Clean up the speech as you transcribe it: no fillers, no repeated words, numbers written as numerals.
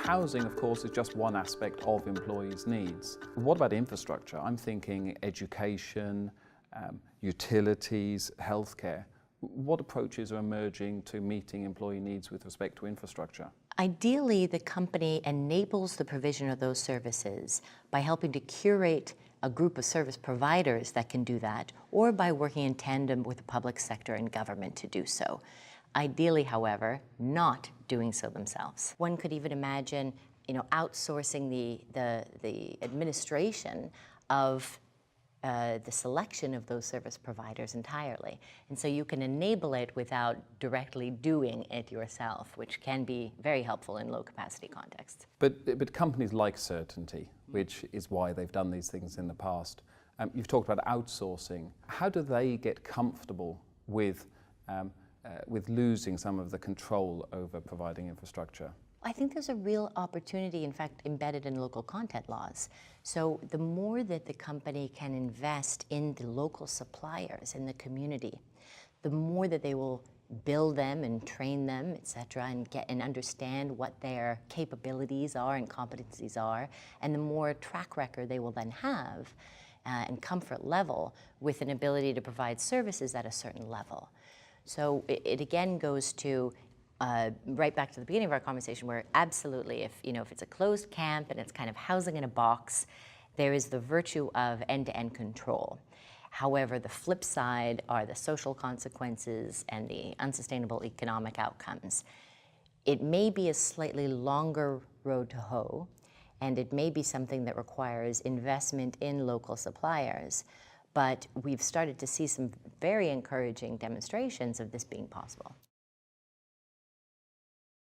Housing, of course, is just one aspect of employees' needs. What about infrastructure? I'm thinking education, utilities, healthcare. What approaches are emerging to meeting employee needs with respect to infrastructure? Ideally, the company enables the provision of those services by helping to curate a group of service providers that can do that, or by working in tandem with the public sector and government to do so. Ideally, however, not doing so themselves. One could even imagine, outsourcing the administration of the selection of those service providers entirely. And so you can enable it without directly doing it yourself, which can be very helpful in low capacity contexts. But companies like certainty, which is why they've done these things in the past. You've talked about outsourcing. How do they get comfortable with losing some of the control over providing infrastructure? I think there's a real opportunity, in fact, embedded in local content laws. So the more that the company can invest in the local suppliers in the community, the more that they will build them and train them, et cetera, and understand what their capabilities are and competencies are, and the more track record they will then have and comfort level with an ability to provide services at a certain level. So it again goes to right back to the beginning of our conversation, where absolutely, if it's a closed camp and it's kind of housing in a box, there is the virtue of end-to-end control. However, the flip side are the social consequences and the unsustainable economic outcomes. It may be a slightly longer road to hoe, and it may be something that requires investment in local suppliers, but we've started to see some very encouraging demonstrations of this being possible.